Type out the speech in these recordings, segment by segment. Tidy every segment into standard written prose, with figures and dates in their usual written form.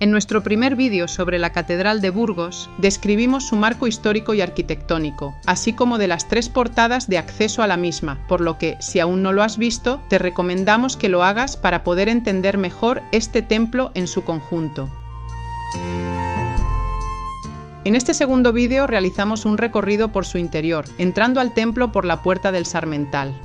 En nuestro primer vídeo sobre la Catedral de Burgos, describimos su marco histórico y arquitectónico, así como de las 3 portadas de acceso a la misma, por lo que, si aún no lo has visto, te recomendamos que lo hagas para poder entender mejor este templo en su conjunto. En este segundo vídeo realizamos un recorrido por su interior, entrando al templo por la Puerta del Sarmental.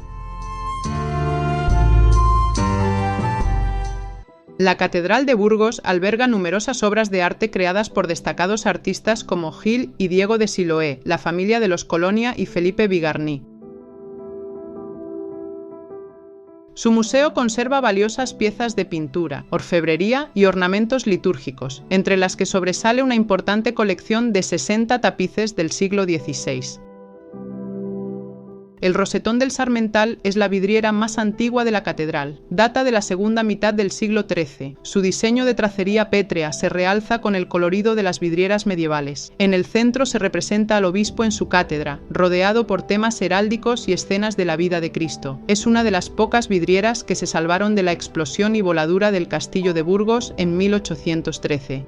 La Catedral de Burgos alberga numerosas obras de arte creadas por destacados artistas como Gil y Diego de Siloé, la familia de los Colonia y Felipe Bigarny. Su museo conserva valiosas piezas de pintura, orfebrería y ornamentos litúrgicos, entre las que sobresale una importante colección de 60 tapices del siglo XVI. El rosetón del Sarmental es la vidriera más antigua de la catedral. Data de la segunda mitad del siglo XIII. Su diseño de tracería pétrea se realza con el colorido de las vidrieras medievales. En el centro se representa al obispo en su cátedra, rodeado por temas heráldicos y escenas de la vida de Cristo. Es una de las pocas vidrieras que se salvaron de la explosión y voladura del castillo de Burgos en 1813.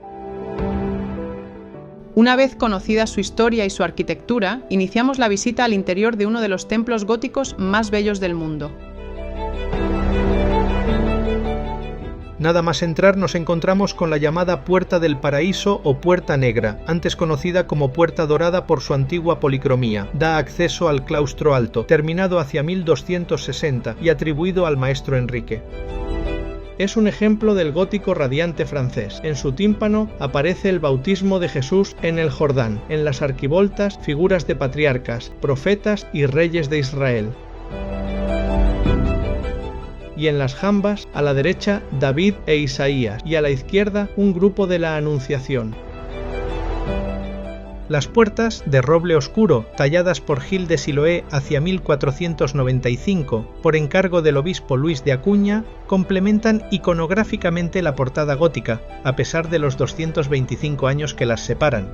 Una vez conocida su historia y su arquitectura, iniciamos la visita al interior de uno de los templos góticos más bellos del mundo. Nada más entrar nos encontramos con la llamada Puerta del Paraíso o Puerta Negra, antes conocida como Puerta Dorada por su antigua policromía. Da acceso al claustro alto, terminado hacia 1260 y atribuido al maestro Enrique. Es un ejemplo del gótico radiante francés. En su tímpano aparece el bautismo de Jesús en el Jordán, en las arquivoltas figuras de patriarcas, profetas y reyes de Israel. Y en las jambas, a la derecha, David e Isaías, y a la izquierda, un grupo de la Anunciación. Las puertas, de roble oscuro, talladas por Gil de Siloé hacia 1495, por encargo del obispo Luis de Acuña, complementan iconográficamente la portada gótica, a pesar de los 225 años que las separan.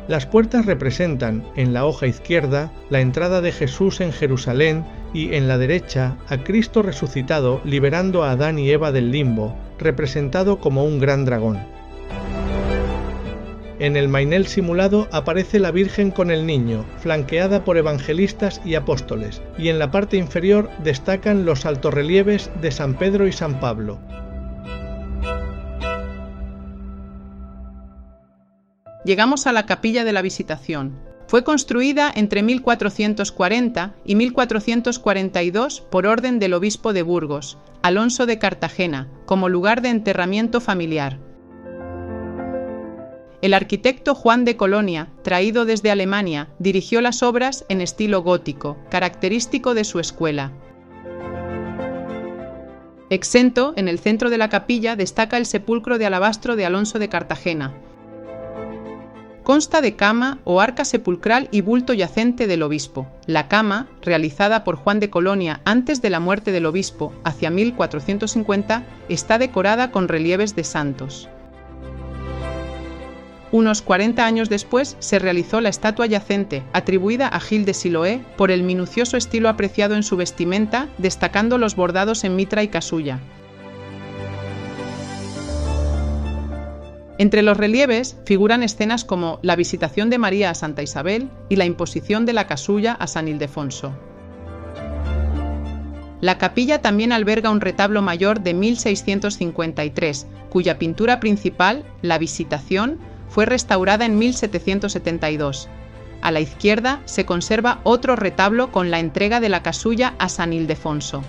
Las puertas representan, en la hoja izquierda, la entrada de Jesús en Jerusalén y, en la derecha, a Cristo resucitado liberando a Adán y Eva del limbo, representado como un gran dragón. En el mainel simulado aparece la Virgen con el Niño, flanqueada por evangelistas y apóstoles, y en la parte inferior destacan los altorrelieves de San Pedro y San Pablo. Llegamos a la Capilla de la Visitación. Fue construida entre 1440 y 1442 por orden del obispo de Burgos, Alonso de Cartagena, como lugar de enterramiento familiar. El arquitecto Juan de Colonia, traído desde Alemania, dirigió las obras en estilo gótico, característico de su escuela. Exento, en el centro de la capilla destaca el sepulcro de alabastro de Alonso de Cartagena. Consta de cama o arca sepulcral y bulto yacente del obispo. La cama, realizada por Juan de Colonia antes de la muerte del obispo, hacia 1450, está decorada con relieves de santos. Unos 40 años después se realizó la estatua yacente, atribuida a Gil de Siloé, por el minucioso estilo apreciado en su vestimenta, destacando los bordados en mitra y casulla. Entre los relieves figuran escenas como la visitación de María a Santa Isabel y la imposición de la casulla a San Ildefonso. La capilla también alberga un retablo mayor de 1653, cuya pintura principal, la Visitación, fue restaurada en 1772. A la izquierda se conserva otro retablo con la entrega de la casulla a San Ildefonso.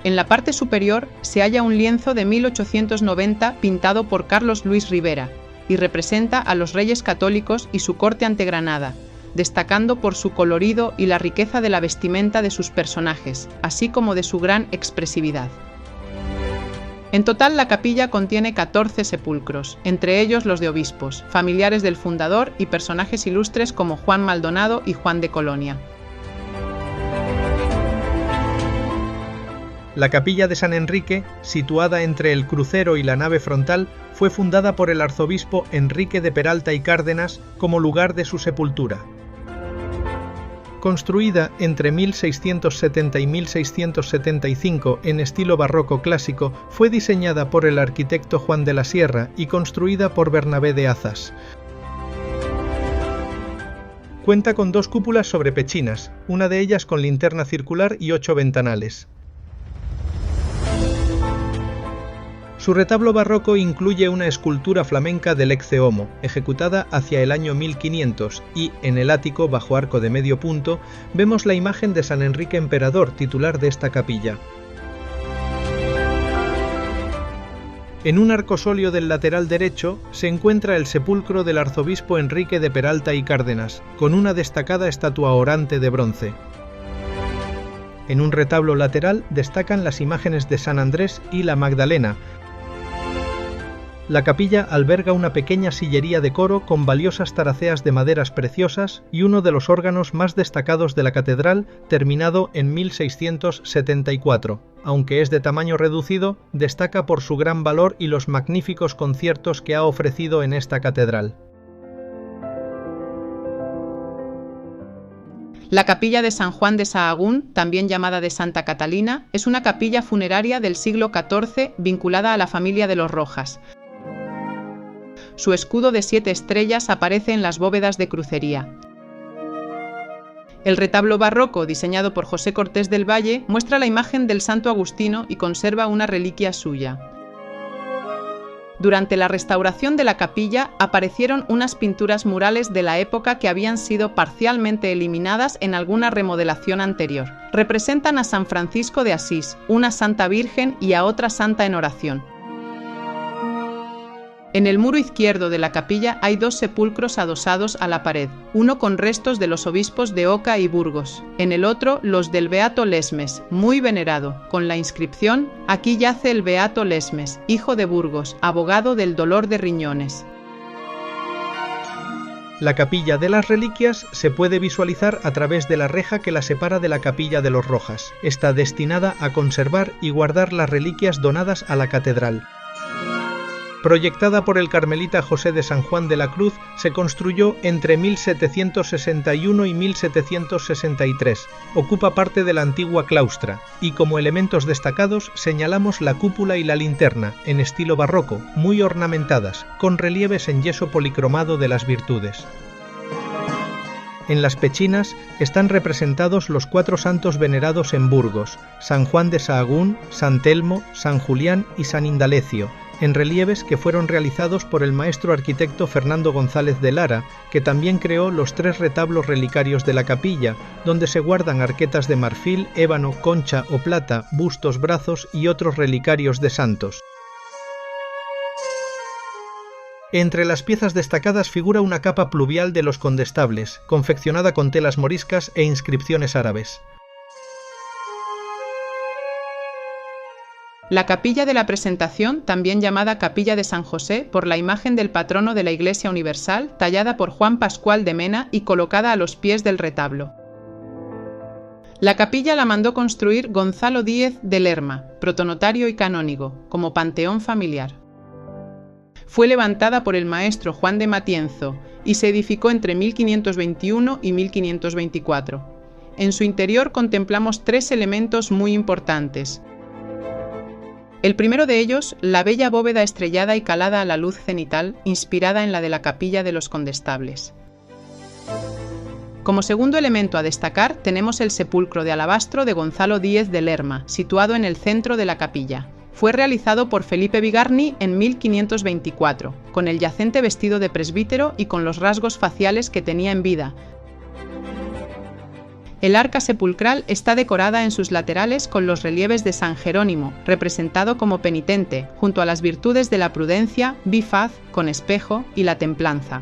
En la parte superior se halla un lienzo de 1890 pintado por Carlos Luis Rivera y representa a los reyes católicos y su corte ante Granada, destacando por su colorido y la riqueza de la vestimenta de sus personajes, así como de su gran expresividad. En total, la capilla contiene 14 sepulcros, entre ellos los de obispos, familiares del fundador y personajes ilustres como Juan Maldonado y Juan de Colonia. La capilla de San Enrique, situada entre el crucero y la nave frontal, fue fundada por el arzobispo Enrique de Peralta y Cárdenas como lugar de su sepultura. Construida entre 1670 y 1675 en estilo barroco clásico, fue diseñada por el arquitecto Juan de la Sierra y construida por Bernabé de Azas. Cuenta con 2 cúpulas sobre pechinas, una de ellas con linterna circular y 8 ventanales. Su retablo barroco incluye una escultura flamenca del Ecce Homo, ejecutada hacia el año 1500, y, en el ático, bajo arco de medio punto, vemos la imagen de San Enrique Emperador, titular de esta capilla. En un arcosolio del lateral derecho se encuentra el sepulcro del arzobispo Enrique de Peralta y Cárdenas, con una destacada estatua orante de bronce. En un retablo lateral destacan las imágenes de San Andrés y la Magdalena. La capilla alberga una pequeña sillería de coro con valiosas taraceas de maderas preciosas y uno de los órganos más destacados de la catedral, terminado en 1674. Aunque es de tamaño reducido, destaca por su gran valor y los magníficos conciertos que ha ofrecido en esta catedral. La capilla de San Juan de Sahagún, también llamada de Santa Catalina, es una capilla funeraria del siglo XIV vinculada a la familia de los Rojas. Su escudo de 7 estrellas aparece en las bóvedas de crucería. El retablo barroco, diseñado por José Cortés del Valle, muestra la imagen del santo Agustino y conserva una reliquia suya. Durante la restauración de la capilla aparecieron unas pinturas murales de la época que habían sido parcialmente eliminadas en alguna remodelación anterior. Representan a San Francisco de Asís, una Santa Virgen y a otra santa en oración. En el muro izquierdo de la capilla hay 2 sepulcros adosados a la pared, uno con restos de los obispos de Oca y Burgos, en el otro los del Beato Lesmes, muy venerado, con la inscripción: «Aquí yace el Beato Lesmes, hijo de Burgos, abogado del dolor de riñones». La capilla de las reliquias se puede visualizar a través de la reja que la separa de la capilla de los Rojas. Está destinada a conservar y guardar las reliquias donadas a la catedral. Proyectada por el carmelita José de San Juan de la Cruz, se construyó entre 1761 y 1763. Ocupa parte de la antigua claustra, y como elementos destacados señalamos la cúpula y la linterna, en estilo barroco, muy ornamentadas, con relieves en yeso policromado de las virtudes. En las pechinas están representados los 4 santos venerados en Burgos: San Juan de Sahagún, San Telmo, San Julián y San Indalecio, en relieves que fueron realizados por el maestro arquitecto Fernando González de Lara, que también creó los 3 retablos relicarios de la capilla, donde se guardan arquetas de marfil, ébano, concha o plata, bustos, brazos y otros relicarios de santos. Entre las piezas destacadas figura una capa pluvial de los condestables, confeccionada con telas moriscas e inscripciones árabes. La capilla de la Presentación, también llamada Capilla de San José, por la imagen del patrono de la Iglesia Universal, tallada por Juan Pascual de Mena y colocada a los pies del retablo. La capilla la mandó construir Gonzalo Díez de Lerma, protonotario y canónigo, como panteón familiar. Fue levantada por el maestro Juan de Matienzo y se edificó entre 1521 y 1524. En su interior contemplamos 3 elementos muy importantes. El primero de ellos, la bella bóveda estrellada y calada a la luz cenital, inspirada en la de la capilla de los condestables. Como segundo elemento a destacar, tenemos el sepulcro de alabastro de Gonzalo Díez de Lerma, situado en el centro de la capilla. Fue realizado por Felipe Bigarni en 1524, con el yacente vestido de presbítero y con los rasgos faciales que tenía en vida. El arca sepulcral está decorada en sus laterales con los relieves de San Jerónimo, representado como penitente, junto a las virtudes de la prudencia, bifaz, con espejo y la templanza.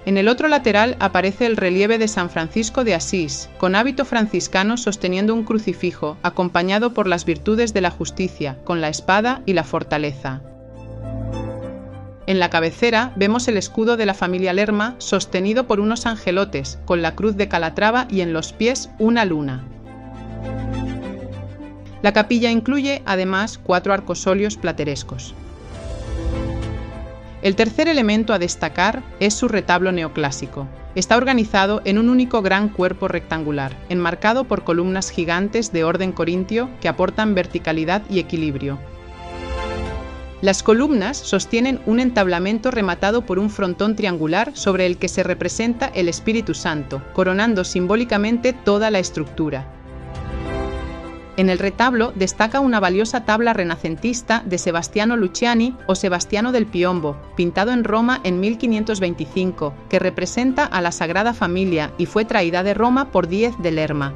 En el otro lateral aparece el relieve de San Francisco de Asís, con hábito franciscano sosteniendo un crucifijo, acompañado por las virtudes de la justicia, con la espada y la fortaleza. En la cabecera vemos el escudo de la familia Lerma sostenido por unos angelotes, con la cruz de Calatrava y en los pies una luna. La capilla incluye, además, 4 arcosolios platerescos. El tercer elemento a destacar es su retablo neoclásico. Está organizado en un único gran cuerpo rectangular, enmarcado por columnas gigantes de orden corintio que aportan verticalidad y equilibrio. Las columnas sostienen un entablamento rematado por un frontón triangular sobre el que se representa el Espíritu Santo, coronando simbólicamente toda la estructura. En el retablo destaca una valiosa tabla renacentista de Sebastiano Luciani o Sebastiano del Piombo, pintado en Roma en 1525, que representa a la Sagrada Familia y fue traída de Roma por Díez de Lerma.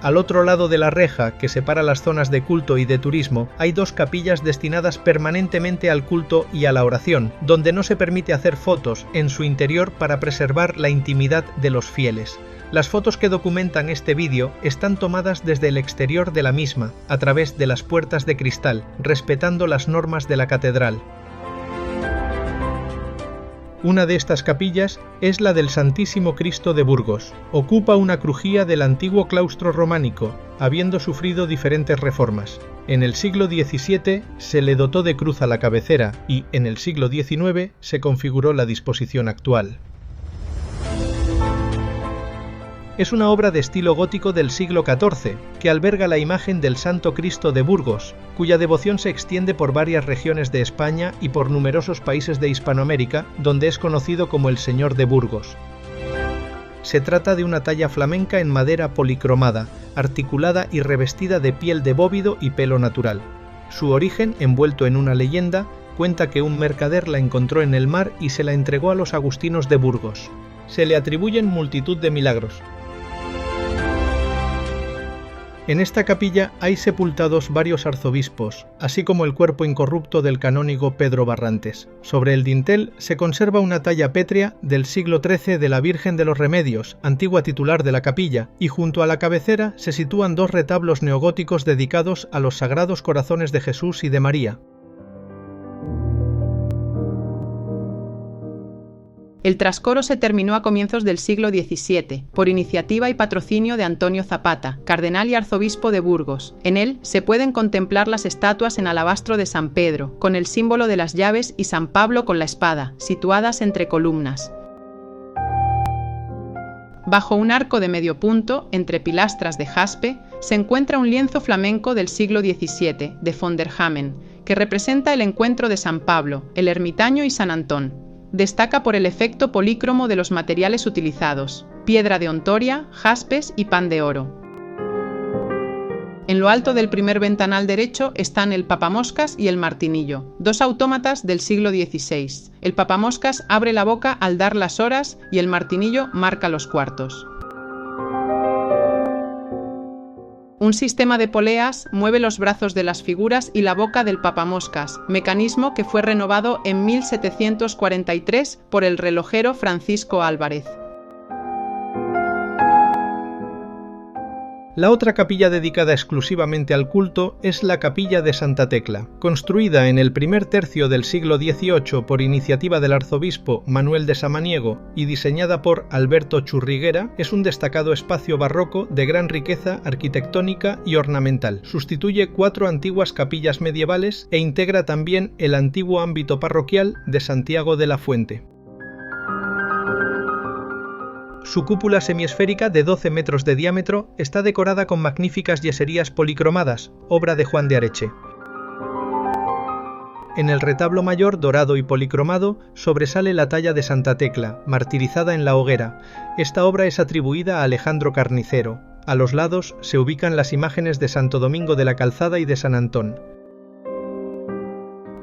Al otro lado de la reja, que separa las zonas de culto y de turismo, hay dos capillas destinadas permanentemente al culto y a la oración, donde no se permite hacer fotos en su interior para preservar la intimidad de los fieles. Las fotos que documentan este vídeo están tomadas desde el exterior de la misma, a través de las puertas de cristal, respetando las normas de la catedral. Una de estas capillas es la del Santísimo Cristo de Burgos. Ocupa una crujía del antiguo claustro románico, habiendo sufrido diferentes reformas. En el siglo XVII se le dotó de cruz a la cabecera y, en el siglo XIX, se configuró la disposición actual. Es una obra de estilo gótico del siglo XIV, que alberga la imagen del Santo Cristo de Burgos, cuya devoción se extiende por varias regiones de España y por numerosos países de Hispanoamérica, donde es conocido como el Señor de Burgos. Se trata de una talla flamenca en madera policromada, articulada y revestida de piel de bóvido y pelo natural. Su origen, envuelto en una leyenda, cuenta que un mercader la encontró en el mar y se la entregó a los agustinos de Burgos. Se le atribuyen multitud de milagros. En esta capilla hay sepultados varios arzobispos, así como el cuerpo incorrupto del canónigo Pedro Barrantes. Sobre el dintel se conserva una talla pétrea del siglo XIII de la Virgen de los Remedios, antigua titular de la capilla, y junto a la cabecera se sitúan dos retablos neogóticos dedicados a los Sagrados Corazones de Jesús y de María. El trascoro se terminó a comienzos del siglo XVII, por iniciativa y patrocinio de Antonio Zapata, cardenal y arzobispo de Burgos. En él se pueden contemplar las estatuas en alabastro de San Pedro, con el símbolo de las llaves, y San Pablo con la espada, situadas entre columnas. Bajo un arco de medio punto, entre pilastras de jaspe, se encuentra un lienzo flamenco del siglo XVII, de von der Hamen, que representa el encuentro de San Pablo, el ermitaño y San Antón. Destaca por el efecto polícromo de los materiales utilizados: piedra de Ontoria, jaspes y pan de oro. En lo alto del primer ventanal derecho están el papamoscas y el martinillo, dos autómatas del siglo XVI. El papamoscas abre la boca al dar las horas y el martinillo marca los cuartos. Un sistema de poleas mueve los brazos de las figuras y la boca del papamoscas, mecanismo que fue renovado en 1743 por el relojero Francisco Álvarez. La otra capilla dedicada exclusivamente al culto es la Capilla de Santa Tecla. Construida en el primer tercio del siglo XVIII por iniciativa del arzobispo Manuel de Samaniego y diseñada por Alberto Churriguera, es un destacado espacio barroco de gran riqueza arquitectónica y ornamental. Sustituye 4 antiguas capillas medievales e integra también el antiguo ámbito parroquial de Santiago de la Fuente. Su cúpula semiesférica de 12 metros de diámetro está decorada con magníficas yeserías policromadas, obra de Juan de Areche. En el retablo mayor, dorado y policromado, sobresale la talla de Santa Tecla, martirizada en la hoguera. Esta obra es atribuida a Alejandro Carnicero. A los lados se ubican las imágenes de Santo Domingo de la Calzada y de San Antón.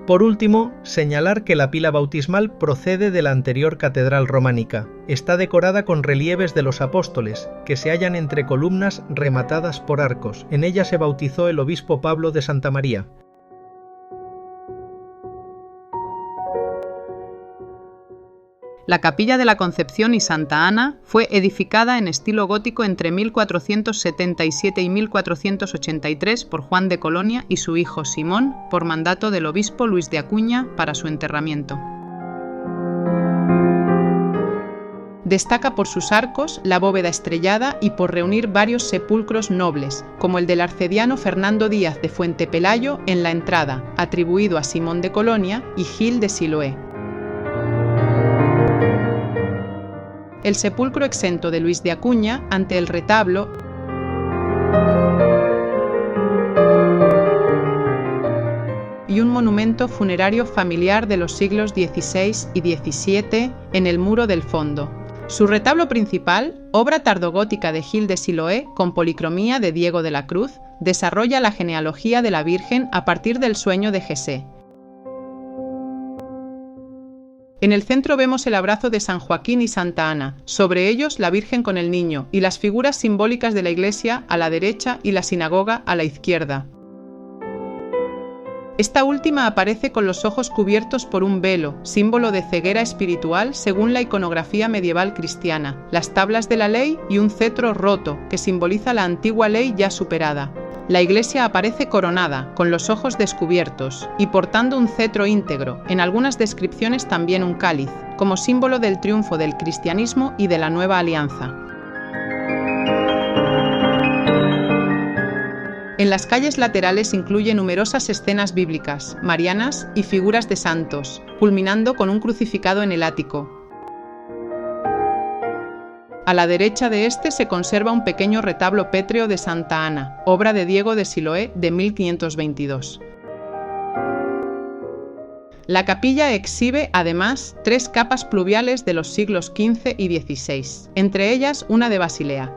Por último, señalar que la pila bautismal procede de la anterior catedral románica. Está decorada con relieves de los apóstoles, que se hallan entre columnas rematadas por arcos. En ella se bautizó el obispo Pablo de Santa María. La Capilla de la Concepción y Santa Ana fue edificada en estilo gótico entre 1477 y 1483 por Juan de Colonia y su hijo Simón, por mandato del obispo Luis de Acuña para su enterramiento. Destaca por sus arcos, la bóveda estrellada y por reunir varios sepulcros nobles, como el del arcediano Fernando Díaz de Fuentepelayo en la entrada, atribuido a Simón de Colonia, y Gil de Siloé. El sepulcro exento de Luis de Acuña ante el retablo y un monumento funerario familiar de los siglos XVI y XVII en el muro del fondo. Su retablo principal, obra tardogótica de Gil de Siloé con policromía de Diego de la Cruz, desarrolla la genealogía de la Virgen a partir del sueño de Jesé. En el centro vemos el abrazo de San Joaquín y Santa Ana, sobre ellos la Virgen con el Niño y las figuras simbólicas de la iglesia a la derecha y la sinagoga a la izquierda. Esta última aparece con los ojos cubiertos por un velo, símbolo de ceguera espiritual según la iconografía medieval cristiana, las tablas de la ley y un cetro roto, que simboliza la antigua ley ya superada. La iglesia aparece coronada, con los ojos descubiertos, y portando un cetro íntegro, en algunas descripciones también un cáliz, como símbolo del triunfo del cristianismo y de la nueva alianza. En las calles laterales incluye numerosas escenas bíblicas, marianas y figuras de santos, culminando con un crucificado en el ático. A la derecha de este se conserva un pequeño retablo pétreo de Santa Ana, obra de Diego de Siloé de 1522. La capilla exhibe, además, 3 capas pluviales de los siglos XV y XVI, entre ellas una de Basilea.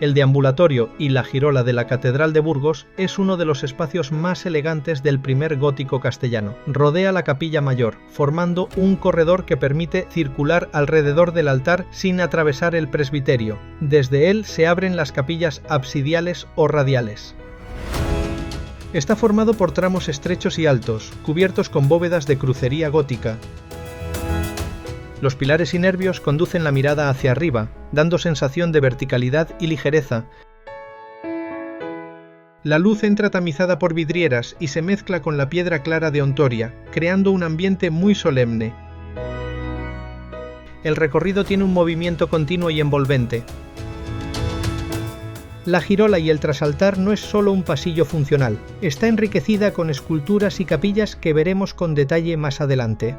El deambulatorio y la girola de la Catedral de Burgos es uno de los espacios más elegantes del primer gótico castellano. Rodea la capilla mayor, formando un corredor que permite circular alrededor del altar sin atravesar el presbiterio. Desde él se abren las capillas absidiales o radiales. Está formado por tramos estrechos y altos, cubiertos con bóvedas de crucería gótica. Los pilares y nervios conducen la mirada hacia arriba, dando sensación de verticalidad y ligereza. La luz entra tamizada por vidrieras y se mezcla con la piedra clara de Ontoria, creando un ambiente muy solemne. El recorrido tiene un movimiento continuo y envolvente. La girola y el trasaltar no es solo un pasillo funcional, está enriquecida con esculturas y capillas que veremos con detalle más adelante.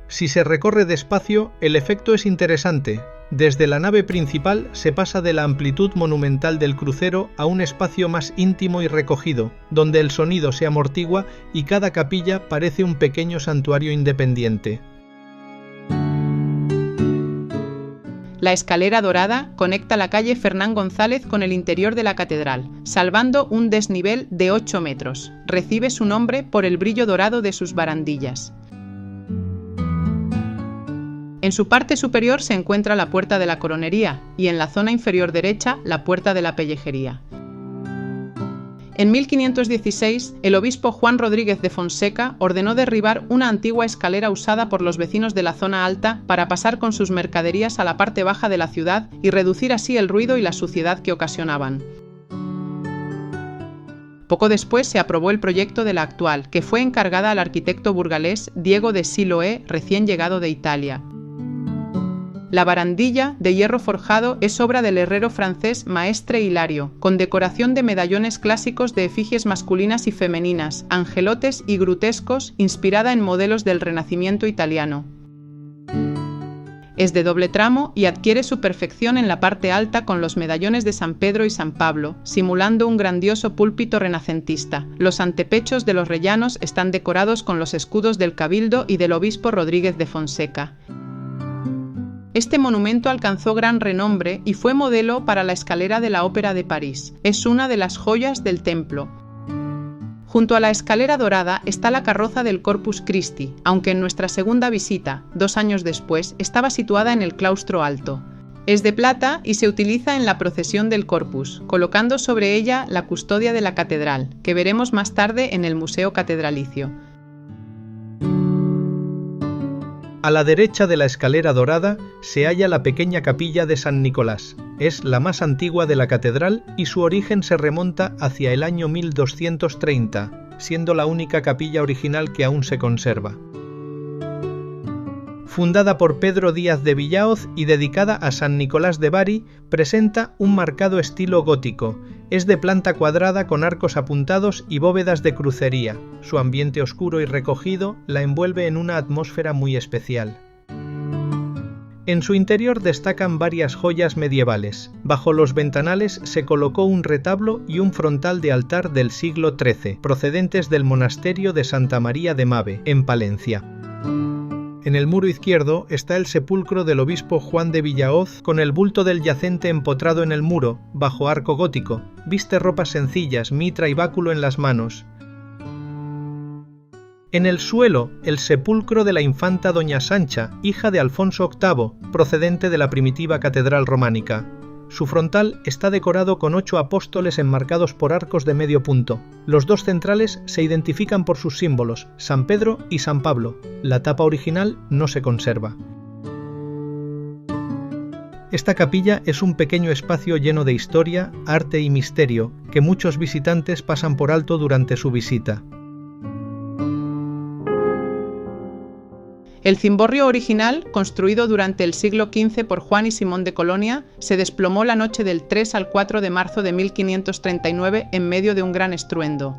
Si se recorre despacio, el efecto es interesante. Desde la nave principal se pasa de la amplitud monumental del crucero a un espacio más íntimo y recogido, donde el sonido se amortigua y cada capilla parece un pequeño santuario independiente. La escalera dorada conecta la calle Fernán González con el interior de la catedral, salvando un desnivel de 8 metros. Recibe su nombre por el brillo dorado de sus barandillas. En su parte superior se encuentra la puerta de la coronería y en la zona inferior derecha la puerta de la pellejería. En 1516, el obispo Juan Rodríguez de Fonseca ordenó derribar una antigua escalera usada por los vecinos de la zona alta para pasar con sus mercaderías a la parte baja de la ciudad y reducir así el ruido y la suciedad que ocasionaban. Poco después se aprobó el proyecto de la actual, que fue encargada al arquitecto burgalés Diego de Siloé, recién llegado de Italia. La barandilla, de hierro forjado, es obra del herrero francés Maestre Hilario, con decoración de medallones clásicos de efigies masculinas y femeninas, angelotes y grutescos, inspirada en modelos del Renacimiento italiano. Es de doble tramo y adquiere su perfección en la parte alta con los medallones de San Pedro y San Pablo, simulando un grandioso púlpito renacentista. Los antepechos de los rellanos están decorados con los escudos del Cabildo y del obispo Rodríguez de Fonseca. Este monumento alcanzó gran renombre y fue modelo para la escalera de la Ópera de París. Es una de las joyas del templo. Junto a la escalera dorada está la carroza del Corpus Christi, aunque en nuestra segunda visita, 2 años después, estaba situada en el claustro alto. Es de plata y se utiliza en la procesión del Corpus, colocando sobre ella la custodia de la catedral, que veremos más tarde en el Museo Catedralicio. A la derecha de la escalera dorada se halla la pequeña capilla de San Nicolás. Es la más antigua de la catedral y su origen se remonta hacia el año 1230, siendo la única capilla original que aún se conserva. Fundada por Pedro Díaz de Villaoz y dedicada a San Nicolás de Bari, presenta un marcado estilo gótico. Es de planta cuadrada con arcos apuntados y bóvedas de crucería. Su ambiente oscuro y recogido la envuelve en una atmósfera muy especial. En su interior destacan varias joyas medievales. Bajo los ventanales se colocó un retablo y un frontal de altar del siglo XIII, procedentes del monasterio de Santa María de Mave, en Palencia. En el muro izquierdo está el sepulcro del obispo Juan de Villaoz con el bulto del yacente empotrado en el muro, bajo arco gótico. Viste ropas sencillas, mitra y báculo en las manos. En el suelo, el sepulcro de la infanta Doña Sancha, hija de Alfonso VIII, procedente de la primitiva catedral románica. Su frontal está decorado con 8 apóstoles enmarcados por arcos de medio punto. Los dos centrales se identifican por sus símbolos, San Pedro y San Pablo. La tapa original no se conserva. Esta capilla es un pequeño espacio lleno de historia, arte y misterio, que muchos visitantes pasan por alto durante su visita. El cimborrio original, construido durante el siglo XV por Juan y Simón de Colonia, se desplomó la noche del 3 al 4 de marzo de 1539 en medio de un gran estruendo.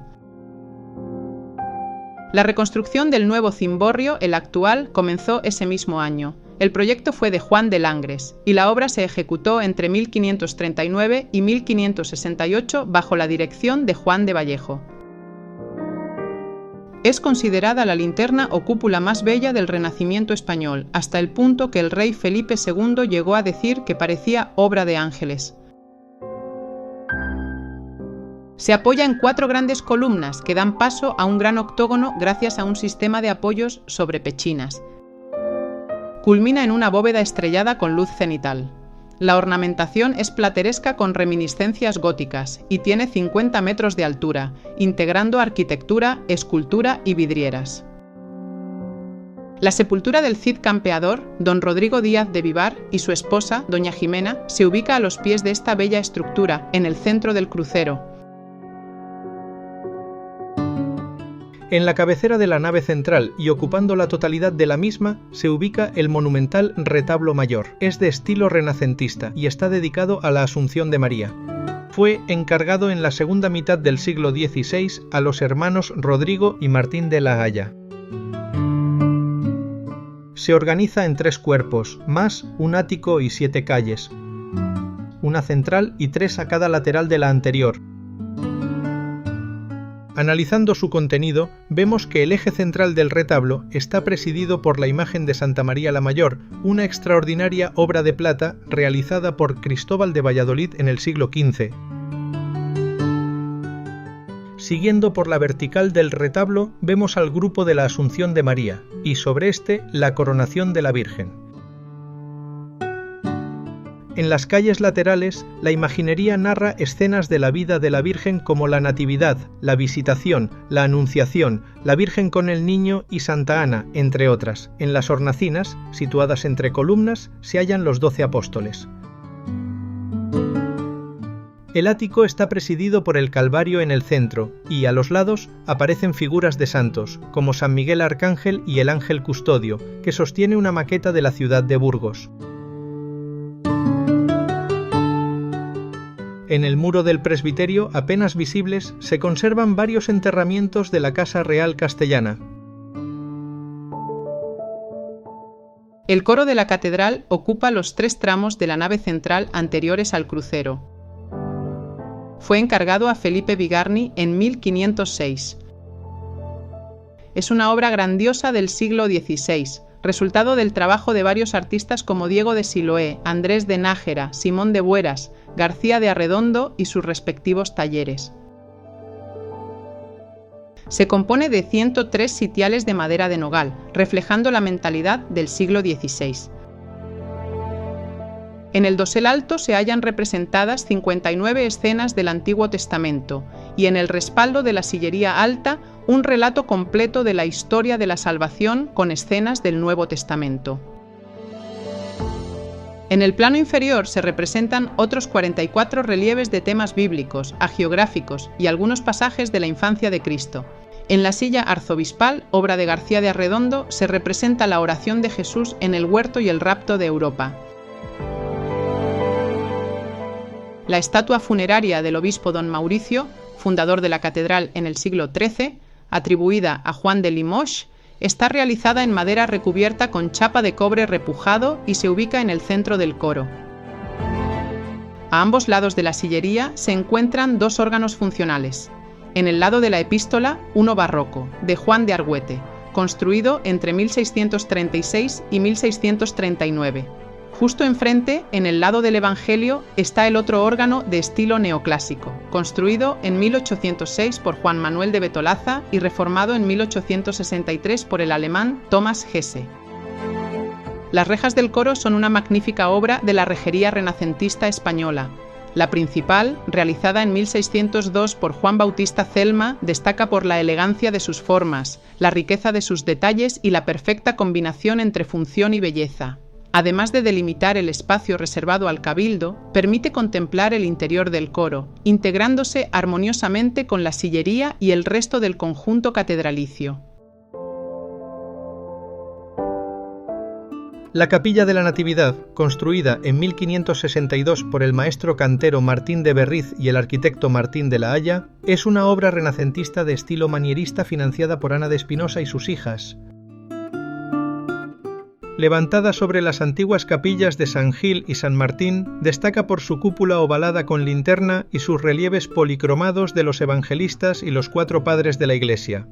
La reconstrucción del nuevo cimborrio, el actual, comenzó ese mismo año. El proyecto fue de Juan de Langres y la obra se ejecutó entre 1539 y 1568 bajo la dirección de Juan de Vallejo. Es considerada la linterna o cúpula más bella del Renacimiento español, hasta el punto que el rey Felipe II llegó a decir que parecía obra de ángeles. Se apoya en 4 grandes columnas que dan paso a un gran octógono gracias a un sistema de apoyos sobre pechinas. Culmina en una bóveda estrellada con luz cenital. La ornamentación es plateresca con reminiscencias góticas y tiene 50 metros de altura, integrando arquitectura, escultura y vidrieras. La sepultura del Cid Campeador, don Rodrigo Díaz de Vivar, y su esposa, doña Jimena, se ubica a los pies de esta bella estructura, en el centro del crucero. En la cabecera de la nave central y ocupando la totalidad de la misma se ubica el monumental retablo mayor. Es de estilo renacentista y está dedicado a la Asunción de María. Fue encargado en la segunda mitad del siglo XVI a los hermanos Rodrigo y Martín de la Haya. Se organiza en 3 cuerpos, más un ático y 7 calles, una central y 3 a cada lateral de la anterior. Analizando su contenido, vemos que el eje central del retablo está presidido por la imagen de Santa María la Mayor, una extraordinaria obra de plata realizada por Cristóbal de Valladolid en el siglo XV. Siguiendo por la vertical del retablo, vemos al grupo de la Asunción de María, y sobre este la coronación de la Virgen. En las calles laterales, la imaginería narra escenas de la vida de la Virgen como la Natividad, la Visitación, la Anunciación, la Virgen con el Niño y Santa Ana, entre otras. En las hornacinas, situadas entre columnas, se hallan los 12 apóstoles. El ático está presidido por el Calvario en el centro, y a los lados aparecen figuras de santos, como San Miguel Arcángel y el Ángel Custodio, que sostiene una maqueta de la ciudad de Burgos. En el muro del presbiterio, apenas visibles, se conservan varios enterramientos de la Casa Real castellana. El coro de la catedral ocupa los 3 tramos de la nave central anteriores al crucero. Fue encargado a Felipe Bigarny en 1506. Es una obra grandiosa del siglo XVI, resultado del trabajo de varios artistas como Diego de Siloé, Andrés de Nájera, Simón de Bueras, García de Arredondo y sus respectivos talleres. Se compone de 103 sitiales de madera de nogal, reflejando la mentalidad del siglo XVI. En el dosel alto se hallan representadas 59 escenas del Antiguo Testamento y en el respaldo de la sillería alta un relato completo de la historia de la salvación con escenas del Nuevo Testamento. En el plano inferior se representan otros 44 relieves de temas bíblicos, hagiográficos y algunos pasajes de la infancia de Cristo. En la silla arzobispal, obra de García de Arredondo, se representa la oración de Jesús en el huerto y el rapto de Europa. La estatua funeraria del obispo don Mauricio, fundador de la catedral en el siglo XIII, atribuida a Juan de Limoges, está realizada en madera recubierta con chapa de cobre repujado y se ubica en el centro del coro. A ambos lados de la sillería se encuentran dos órganos funcionales. En el lado de la epístola, uno barroco, de Juan de Argüete, construido entre 1636 y 1639. Justo enfrente, en el lado del Evangelio, está el otro órgano de estilo neoclásico, construido en 1806 por Juan Manuel de Betolaza y reformado en 1863 por el alemán Thomas Hesse. Las rejas del coro son una magnífica obra de la rejería renacentista española. La principal, realizada en 1602 por Juan Bautista Celma, destaca por la elegancia de sus formas, la riqueza de sus detalles y la perfecta combinación entre función y belleza. Además de delimitar el espacio reservado al cabildo, permite contemplar el interior del coro, integrándose armoniosamente con la sillería y el resto del conjunto catedralicio. La Capilla de la Natividad, construida en 1562 por el maestro cantero Martín de Berriz y el arquitecto Martín de la Haya, es una obra renacentista de estilo manierista financiada por Ana de Espinosa y sus hijas. Levantada sobre las antiguas capillas de San Gil y San Martín, destaca por su cúpula ovalada con linterna y sus relieves policromados de los evangelistas y los cuatro padres de la Iglesia.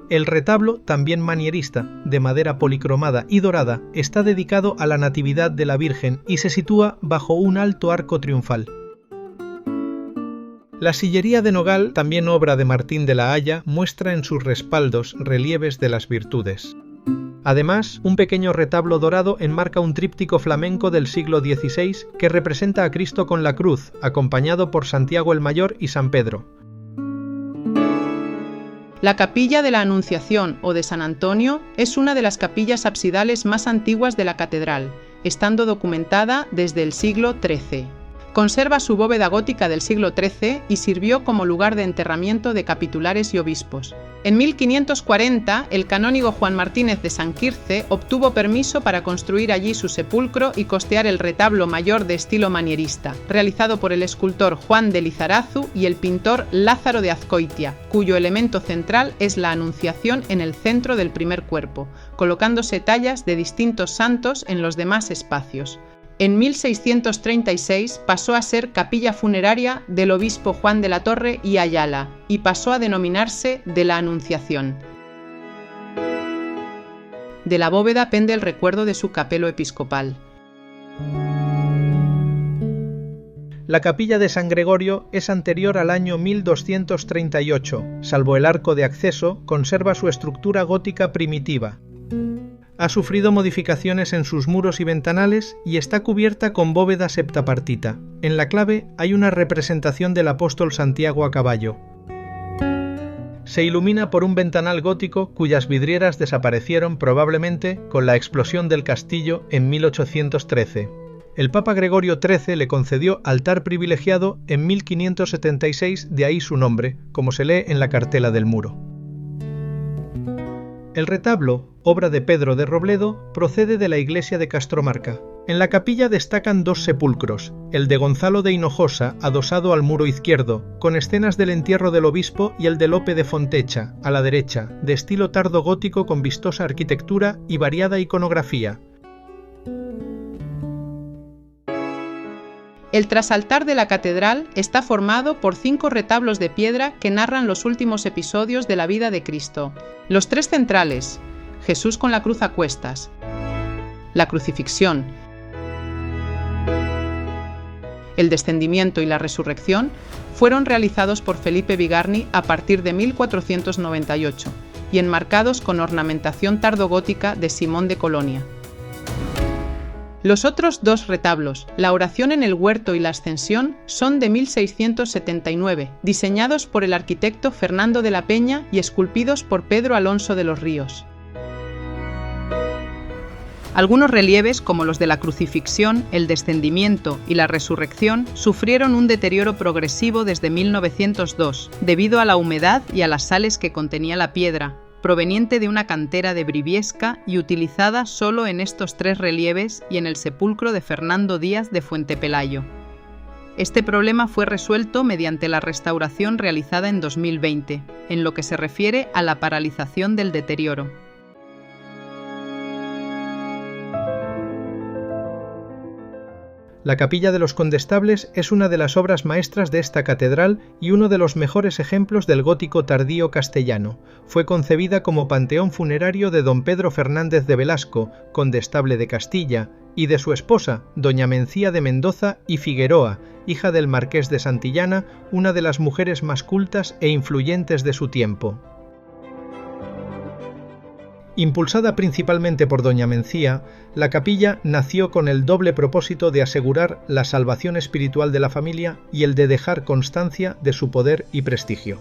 El retablo, también manierista, de madera policromada y dorada, está dedicado a la Natividad de la Virgen y se sitúa bajo un alto arco triunfal. La sillería de nogal, también obra de Martín de la Haya, muestra en sus respaldos relieves de las virtudes. Además, un pequeño retablo dorado enmarca un tríptico flamenco del siglo XVI que representa a Cristo con la cruz, acompañado por Santiago el Mayor y San Pedro. La capilla de la Anunciación o de San Antonio es una de las capillas absidales más antiguas de la catedral, estando documentada desde el siglo XIII. Conserva su bóveda gótica del siglo XIII y sirvió como lugar de enterramiento de capitulares y obispos. En 1540, el canónigo Juan Martínez de San Quirce obtuvo permiso para construir allí su sepulcro y costear el retablo mayor de estilo manierista, realizado por el escultor Juan de Lizarazu y el pintor Lázaro de Azcoitia, cuyo elemento central es la Anunciación en el centro del primer cuerpo, colocándose tallas de distintos santos en los demás espacios. En 1636 pasó a ser capilla funeraria del obispo Juan de la Torre y Ayala y pasó a denominarse de la Anunciación. De la bóveda pende el recuerdo de su capelo episcopal. La capilla de San Gregorio es anterior al año 1238, salvo el arco de acceso, conserva su estructura gótica primitiva. Ha sufrido modificaciones en sus muros y ventanales y está cubierta con bóveda septapartita. En la clave hay una representación del apóstol Santiago a caballo. Se ilumina por un ventanal gótico cuyas vidrieras desaparecieron probablemente con la explosión del castillo en 1813. El Papa Gregorio XIII le concedió altar privilegiado en 1576, de ahí su nombre, como se lee en la cartela del muro. El retablo, obra de Pedro de Robledo, procede de la iglesia de Castromarca. En la capilla destacan dos sepulcros, el de Gonzalo de Hinojosa, adosado al muro izquierdo, con escenas del entierro del obispo, y el de Lope de Fontecha, a la derecha, de estilo tardo-gótico con vistosa arquitectura y variada iconografía. El trasaltar de la catedral está formado por 5 retablos de piedra que narran los últimos episodios de la vida de Cristo. Los 3 centrales, Jesús con la cruz a cuestas, la crucifixión, el descendimiento y la resurrección, fueron realizados por Felipe Bigarny a partir de 1498 y enmarcados con ornamentación tardogótica de Simón de Colonia. Los otros dos retablos, la Oración en el Huerto y la Ascensión, son de 1679, diseñados por el arquitecto Fernando de la Peña y esculpidos por Pedro Alonso de los Ríos. Algunos relieves, como los de la Crucifixión, el Descendimiento y la Resurrección, sufrieron un deterioro progresivo desde 1902, debido a la humedad y a las sales que contenía la piedra, proveniente de una cantera de Briviesca y utilizada solo en estos tres relieves y en el sepulcro de Fernando Díaz de Fuentepelayo. Este problema fue resuelto mediante la restauración realizada en 2020, en lo que se refiere a la paralización del deterioro. La Capilla de los Condestables es una de las obras maestras de esta catedral y uno de los mejores ejemplos del gótico tardío castellano. Fue concebida como panteón funerario de don Pedro Fernández de Velasco, condestable de Castilla, y de su esposa, doña Mencía de Mendoza y Figueroa, hija del marqués de Santillana, una de las mujeres más cultas e influyentes de su tiempo. Impulsada principalmente por doña Mencía, la capilla nació con el doble propósito de asegurar la salvación espiritual de la familia y el de dejar constancia de su poder y prestigio.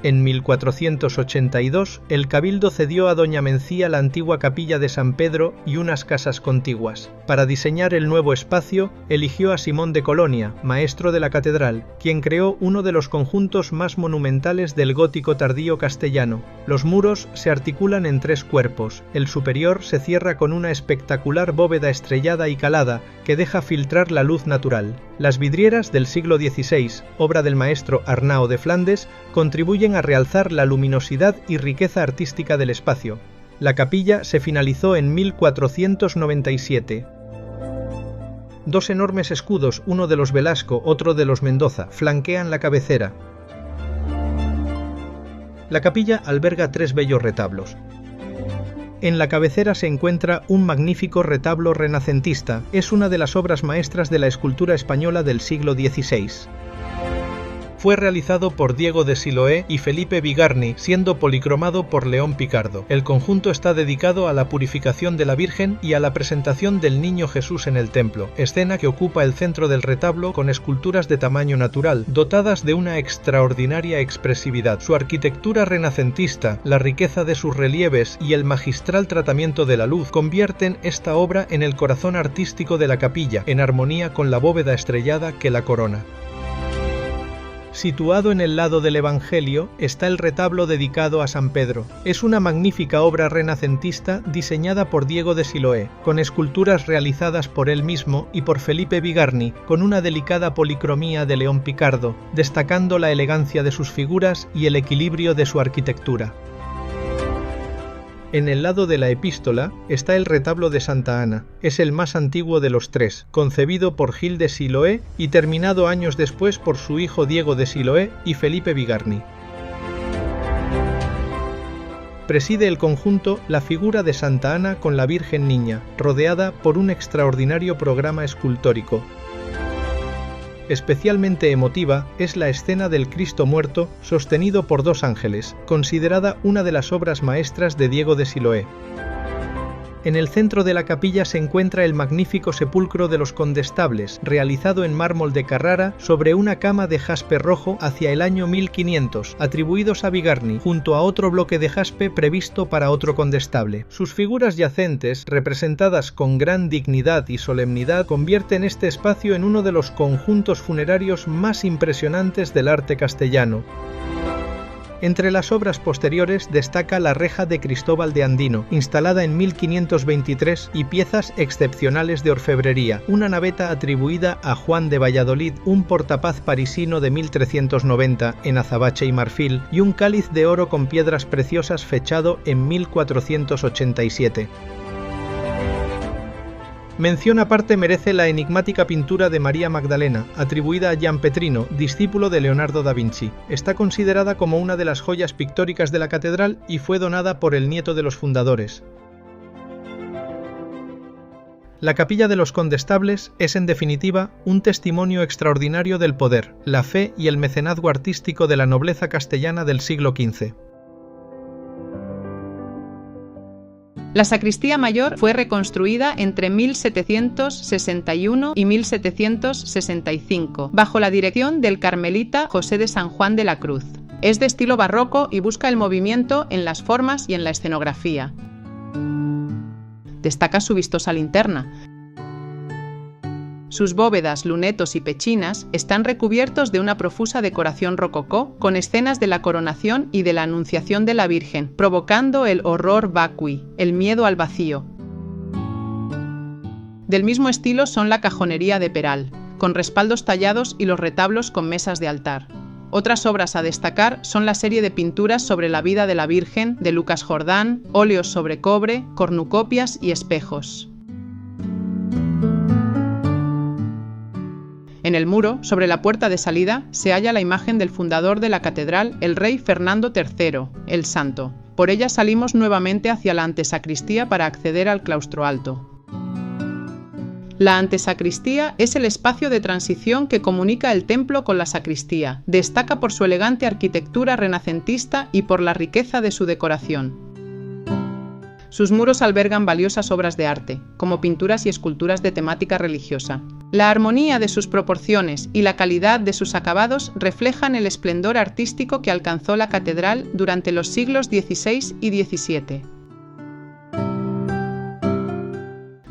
En 1482, el cabildo cedió a doña Mencía la antigua capilla de San Pedro y unas casas contiguas. Para diseñar el nuevo espacio, eligió a Simón de Colonia, maestro de la catedral, quien creó uno de los conjuntos más monumentales del gótico tardío castellano. Los muros se articulan en tres cuerpos. El superior se cierra con una espectacular bóveda estrellada y calada que deja filtrar la luz natural. Las vidrieras del siglo XVI, obra del maestro Arnao de Flandes, contribuyen a realzar la luminosidad y riqueza artística del espacio. La capilla se finalizó en 1497. Dos enormes escudos, uno de los Velasco, otro de los Mendoza, flanquean la cabecera. La capilla alberga tres bellos retablos. En la cabecera se encuentra un magnífico retablo renacentista. Es una de las obras maestras de la escultura española del siglo XVI. Fue realizado por Diego de Siloé y Felipe Bigarny, siendo policromado por León Picardo. El conjunto está dedicado a la purificación de la Virgen y a la presentación del Niño Jesús en el templo, escena que ocupa el centro del retablo con esculturas de tamaño natural, dotadas de una extraordinaria expresividad. Su arquitectura renacentista, la riqueza de sus relieves y el magistral tratamiento de la luz convierten esta obra en el corazón artístico de la capilla, en armonía con la bóveda estrellada que la corona. Situado en el lado del Evangelio está el retablo dedicado a San Pedro. Es una magnífica obra renacentista diseñada por Diego de Siloé, con esculturas realizadas por él mismo y por Felipe Bigarny, con una delicada policromía de León Picardo, destacando la elegancia de sus figuras y el equilibrio de su arquitectura. En el lado de la epístola está el retablo de Santa Ana. Es el más antiguo de los tres, concebido por Gil de Siloé y terminado años después por su hijo Diego de Siloé y Felipe Bigarny. Preside el conjunto la figura de Santa Ana con la Virgen Niña, rodeada por un extraordinario programa escultórico. Especialmente emotiva es la escena del Cristo muerto sostenido por dos ángeles, considerada una de las obras maestras de Diego de Siloé. En el centro de la capilla se encuentra el magnífico sepulcro de los condestables, realizado en mármol de Carrara sobre una cama de jaspe rojo hacia el año 1500, atribuidos a Bigarny, junto a otro bloque de jaspe previsto para otro condestable. Sus figuras yacentes, representadas con gran dignidad y solemnidad, convierten este espacio en uno de los conjuntos funerarios más impresionantes del arte castellano. Entre las obras posteriores destaca la reja de Cristóbal de Andino, instalada en 1523, y piezas excepcionales de orfebrería, una naveta atribuida a Juan de Valladolid, un portapaz parisino de 1390 en azabache y marfil, y un cáliz de oro con piedras preciosas fechado en 1487. Mención aparte merece la enigmática pintura de María Magdalena, atribuida a Gian Petrino, discípulo de Leonardo da Vinci. Está considerada como una de las joyas pictóricas de la catedral y fue donada por el nieto de los fundadores. La capilla de los condestables es, en definitiva, un testimonio extraordinario del poder, la fe y el mecenazgo artístico de la nobleza castellana del siglo XV. La sacristía mayor fue reconstruida entre 1761 y 1765, bajo la dirección del carmelita José de San Juan de la Cruz. Es de estilo barroco y busca el movimiento en las formas y en la escenografía. Destaca su vistosa linterna. Sus bóvedas, lunetos y pechinas están recubiertos de una profusa decoración rococó con escenas de la coronación y de la anunciación de la Virgen, provocando el horror vacui, el miedo al vacío. Del mismo estilo son la cajonería de Peral, con respaldos tallados y los retablos con mesas de altar. Otras obras a destacar son la serie de pinturas sobre la vida de la Virgen de Lucas Jordán, óleos sobre cobre, cornucopias y espejos. En el muro, sobre la puerta de salida, se halla la imagen del fundador de la catedral, el rey Fernando III, el Santo. Por ella salimos nuevamente hacia la antesacristía para acceder al claustro alto. La antesacristía es el espacio de transición que comunica el templo con la sacristía. Destaca por su elegante arquitectura renacentista y por la riqueza de su decoración. Sus muros albergan valiosas obras de arte, como pinturas y esculturas de temática religiosa. La armonía de sus proporciones y la calidad de sus acabados reflejan el esplendor artístico que alcanzó la catedral durante los siglos XVI y XVII.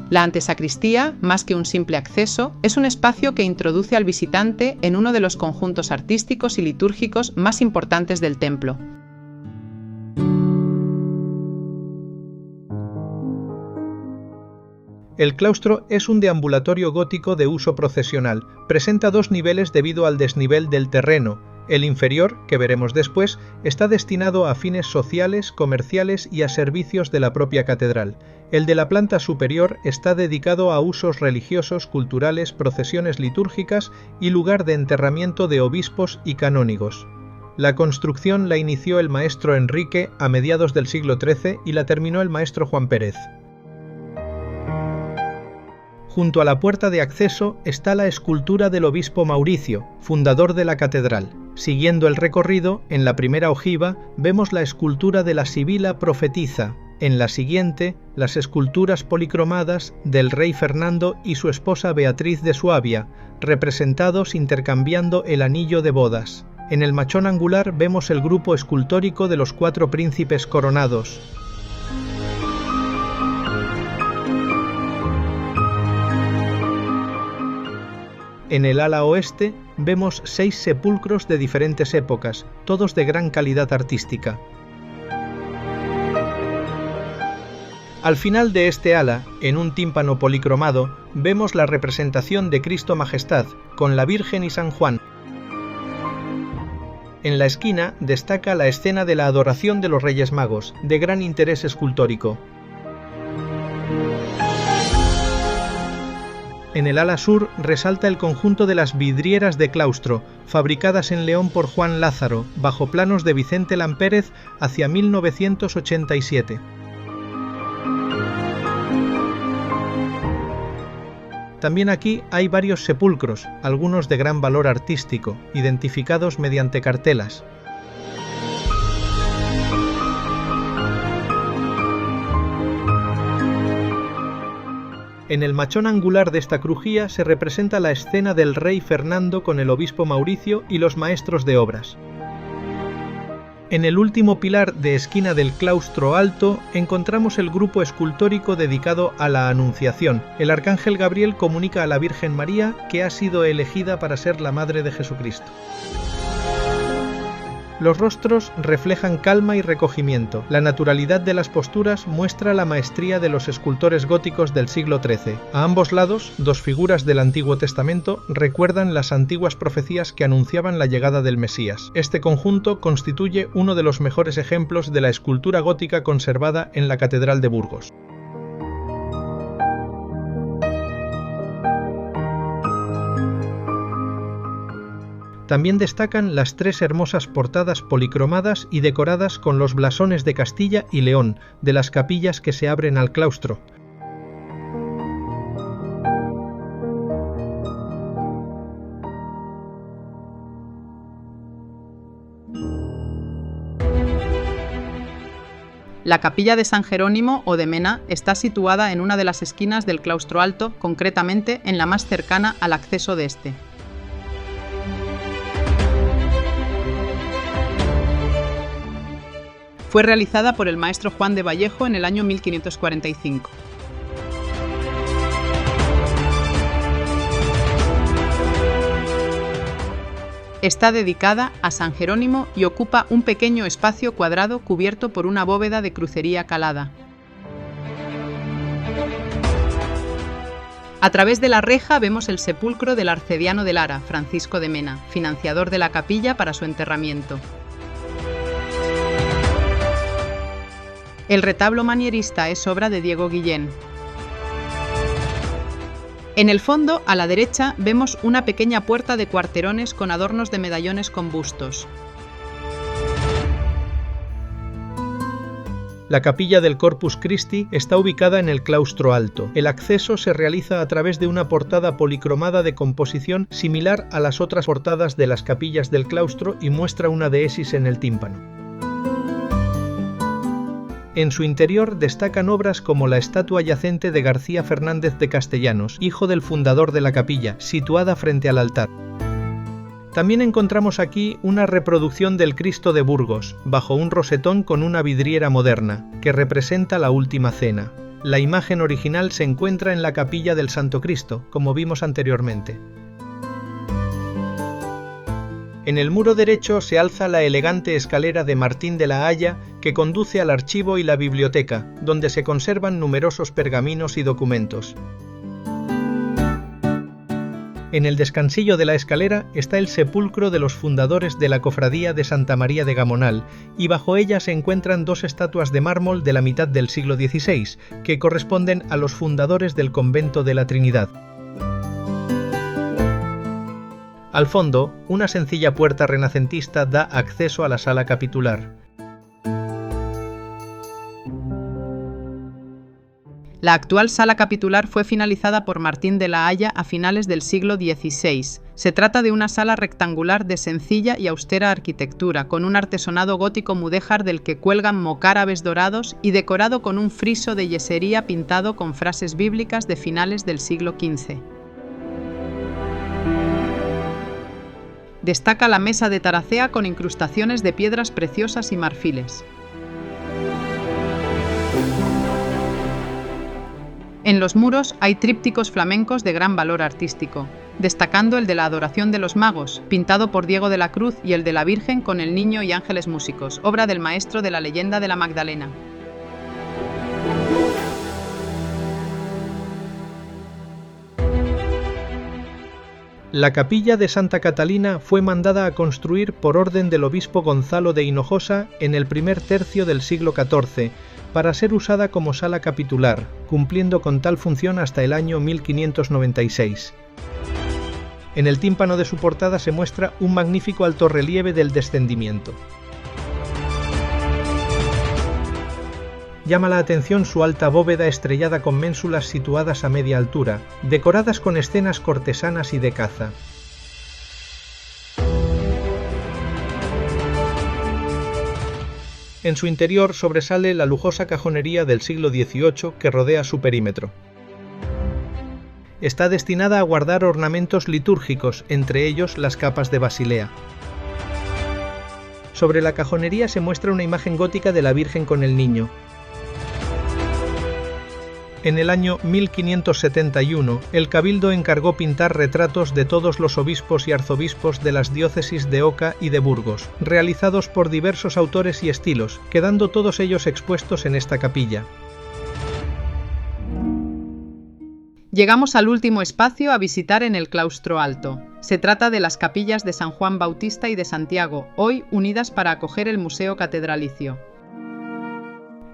La antesacristía, más que un simple acceso, es un espacio que introduce al visitante en uno de los conjuntos artísticos y litúrgicos más importantes del templo. El claustro es un deambulatorio gótico de uso procesional. Presenta dos niveles debido al desnivel del terreno. El inferior, que veremos después, está destinado a fines sociales, comerciales y a servicios de la propia catedral. El de la planta superior está dedicado a usos religiosos, culturales, procesiones litúrgicas y lugar de enterramiento de obispos y canónigos. La construcción la inició el maestro Enrique a mediados del siglo XIII y la terminó el maestro Juan Pérez. Junto a la puerta de acceso está la escultura del obispo Mauricio, fundador de la catedral. Siguiendo el recorrido, en la primera ojiva vemos la escultura de la Sibila profetisa. En la siguiente, las esculturas policromadas del rey Fernando y su esposa Beatriz de Suabia, representados intercambiando el anillo de bodas. En el machón angular vemos el grupo escultórico de los 4 príncipes coronados. En el ala oeste vemos 6 sepulcros de diferentes épocas, todos de gran calidad artística. Al final de este ala, en un tímpano policromado, vemos la representación de Cristo Majestad, con la Virgen y San Juan. En la esquina destaca la escena de la adoración de los Reyes Magos, de gran interés escultórico. En el ala sur resalta el conjunto de las vidrieras de claustro, fabricadas en León por Juan Lázaro, bajo planos de Vicente Lampérez hacia 1987. También aquí hay varios sepulcros, algunos de gran valor artístico, identificados mediante cartelas. En el machón angular de esta crujía se representa la escena del rey Fernando con el obispo Mauricio y los maestros de obras. En el último pilar de esquina del claustro alto encontramos el grupo escultórico dedicado a la Anunciación. El arcángel Gabriel comunica a la Virgen María que ha sido elegida para ser la madre de Jesucristo. Los rostros reflejan calma y recogimiento. La naturalidad de las posturas muestra la maestría de los escultores góticos del siglo XIII. A ambos lados, 2 figuras del Antiguo Testamento recuerdan las antiguas profecías que anunciaban la llegada del Mesías. Este conjunto constituye uno de los mejores ejemplos de la escultura gótica conservada en la Catedral de Burgos. También destacan las 3 hermosas portadas policromadas y decoradas con los blasones de Castilla y León de las capillas que se abren al claustro. La La capilla de San Jerónimo o de Mena está situada en una de las esquinas del claustro alto, concretamente en la más cercana al acceso de este. Fue realizada por el maestro Juan de Vallejo en el año 1545. Está dedicada a San Jerónimo y ocupa un pequeño espacio cuadrado cubierto por una bóveda de crucería calada. A través de la reja vemos el sepulcro del arcediano de Lara, Francisco de Mena, financiador de la capilla para su enterramiento. El retablo manierista es obra de Diego Guillén. En el fondo, a la derecha, vemos una pequeña puerta de cuarterones con adornos de medallones con bustos. La capilla del Corpus Christi está ubicada en el claustro alto. El acceso se realiza a través de una portada policromada de composición similar a las otras portadas de las capillas del claustro y muestra una deesis en el tímpano. En su interior destacan obras como la estatua yacente de García Fernández de Castellanos, hijo del fundador de la capilla, situada frente al altar. También encontramos aquí una reproducción del Cristo de Burgos, bajo un rosetón con una vidriera moderna, que representa la Última Cena. La imagen original se encuentra en la capilla del Santo Cristo, como vimos anteriormente. En el muro derecho se alza la elegante escalera de Martín de la Haya que conduce al archivo y la biblioteca, donde se conservan numerosos pergaminos y documentos. En el descansillo de la escalera está el sepulcro de los fundadores de la cofradía de Santa María de Gamonal, y bajo ella se encuentran dos estatuas de mármol de la mitad del siglo XVI, que corresponden a los fundadores del convento de la Trinidad. Al fondo, una sencilla puerta renacentista da acceso a la sala capitular. La actual sala capitular fue finalizada por Martín de la Haya a finales del siglo XVI. Se trata de una sala rectangular de sencilla y austera arquitectura, con un artesonado gótico mudéjar del que cuelgan mocárabes dorados y decorado con un friso de yesería pintado con frases bíblicas de finales del siglo XV. Destaca la mesa de taracea con incrustaciones de piedras preciosas y marfiles. En los muros hay trípticos flamencos de gran valor artístico, destacando el de la Adoración de los Magos, pintado por Diego de la Cruz, y el de la Virgen con el Niño y ángeles músicos, obra del maestro de la leyenda de la Magdalena. La capilla de Santa Catalina fue mandada a construir por orden del obispo Gonzalo de Hinojosa en el primer tercio del siglo XIV, para ser usada como sala capitular, cumpliendo con tal función hasta el año 1596. En el tímpano de su portada se muestra un magnífico altorrelieve del descendimiento. Llama la atención su alta bóveda estrellada con ménsulas situadas a media altura, decoradas con escenas cortesanas y de caza. En su interior sobresale la lujosa cajonería del siglo XVIII que rodea su perímetro. Está destinada a guardar ornamentos litúrgicos, entre ellos las capas de Basilea. Sobre la cajonería se muestra una imagen gótica de la Virgen con el Niño. En el año 1571, el Cabildo encargó pintar retratos de todos los obispos y arzobispos de las diócesis de Oca y de Burgos, realizados por diversos autores y estilos, quedando todos ellos expuestos en esta capilla. Llegamos al último espacio a visitar en el claustro alto. Se trata de las capillas de San Juan Bautista y de Santiago, hoy unidas para acoger el Museo Catedralicio.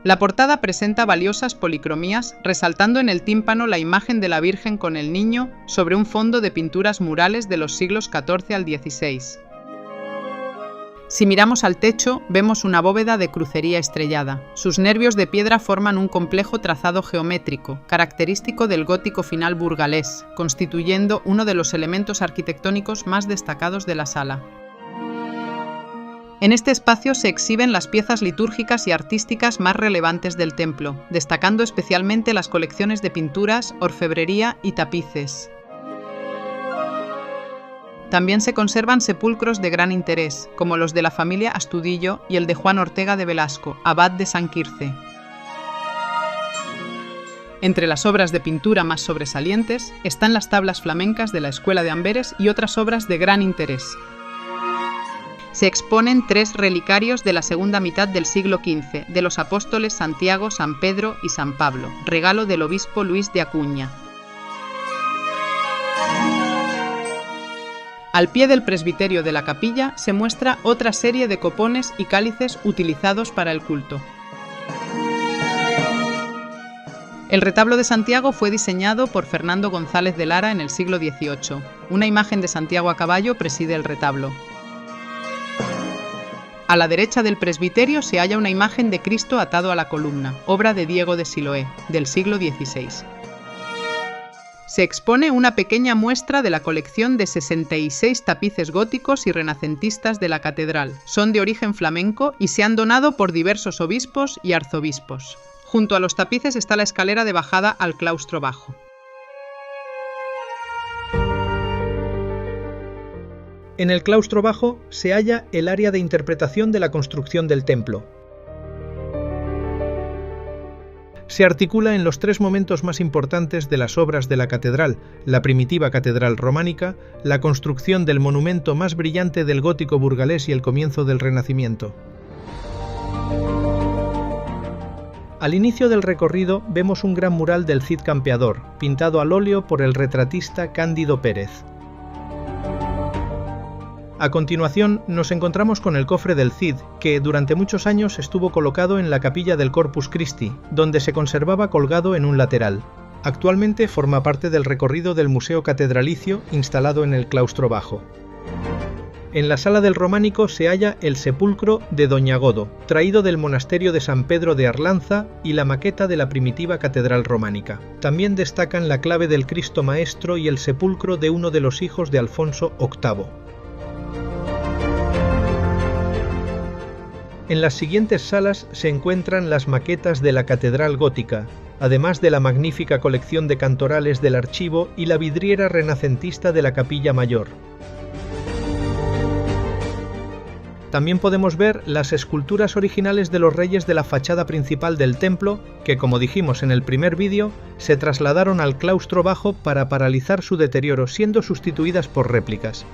La portada presenta valiosas policromías, resaltando en el tímpano la imagen de la Virgen con el Niño sobre un fondo de pinturas murales de los siglos XIV al XVI. Si miramos al techo, vemos una bóveda de crucería estrellada. Sus nervios de piedra forman un complejo trazado geométrico, característico del gótico final burgalés, constituyendo uno de los elementos arquitectónicos más destacados de la sala. En este espacio se exhiben las piezas litúrgicas y artísticas más relevantes del templo, destacando especialmente las colecciones de pinturas, orfebrería y tapices. También se conservan sepulcros de gran interés, como los de la familia Astudillo y el de Juan Ortega de Velasco, abad de San Quirce. Entre las obras de pintura más sobresalientes están las tablas flamencas de la Escuela de Amberes y otras obras de gran interés. Se exponen 3 relicarios de la segunda mitad del siglo XV, de los apóstoles Santiago, San Pedro y San Pablo, regalo del obispo Luis de Acuña. Al pie del presbiterio de la capilla se muestra otra serie de copones y cálices utilizados para el culto. El retablo de Santiago fue diseñado por Fernando González de Lara en el siglo XVIII. Una imagen de Santiago a caballo preside el retablo. A la derecha del presbiterio se halla una imagen de Cristo atado a la columna, obra de Diego de Siloé, del siglo XVI. Se expone una pequeña muestra de la colección de 66 tapices góticos y renacentistas de la catedral. Son de origen flamenco y se han donado por diversos obispos y arzobispos. Junto a los tapices está la escalera de bajada al claustro bajo. En el claustro bajo se halla el área de interpretación de la construcción del templo. Se articula en los 3 momentos más importantes de las obras de la catedral: la primitiva catedral románica, la construcción del monumento más brillante del gótico burgalés y el comienzo del Renacimiento. Al inicio del recorrido vemos un gran mural del Cid Campeador, pintado al óleo por el retratista Cándido Pérez. A continuación nos encontramos con el cofre del Cid, que durante muchos años estuvo colocado en la capilla del Corpus Christi, donde se conservaba colgado en un lateral. Actualmente forma parte del recorrido del Museo Catedralicio instalado en el claustro bajo. En la sala del románico se halla el sepulcro de Doña Godo, traído del monasterio de San Pedro de Arlanza, y la maqueta de la primitiva catedral románica. También destacan la clave del Cristo Maestro y el sepulcro de uno de los hijos de Alfonso VIII. En las siguientes salas se encuentran las maquetas de la catedral gótica, además de la magnífica colección de cantorales del archivo y la vidriera renacentista de la capilla mayor. También podemos ver las esculturas originales de los reyes de la fachada principal del templo, que, como dijimos en el primer vídeo, se trasladaron al claustro bajo para paralizar su deterioro, siendo sustituidas por réplicas.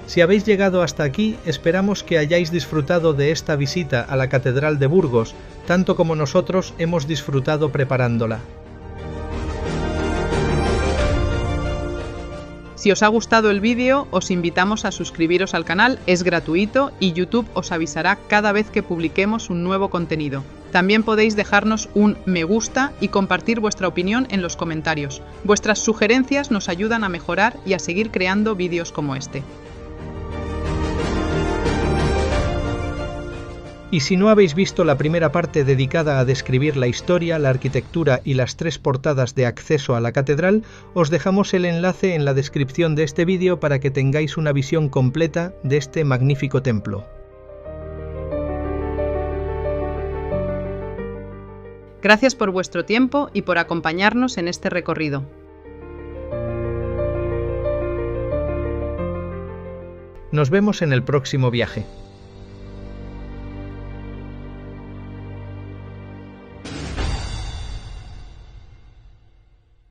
Si habéis llegado hasta aquí, esperamos que hayáis disfrutado de esta visita a la Catedral de Burgos, tanto como nosotros hemos disfrutado preparándola. Si os ha gustado el vídeo, os invitamos a suscribiros al canal, es gratuito y YouTube os avisará cada vez que publiquemos un nuevo contenido. También podéis dejarnos un me gusta y compartir vuestra opinión en los comentarios. Vuestras sugerencias nos ayudan a mejorar y a seguir creando vídeos como este. Y si no habéis visto la primera parte dedicada a describir la historia, la arquitectura y las 3 portadas de acceso a la catedral, os dejamos el enlace en la descripción de este vídeo para que tengáis una visión completa de este magnífico templo. Gracias por vuestro tiempo y por acompañarnos en este recorrido. Nos vemos en el próximo viaje.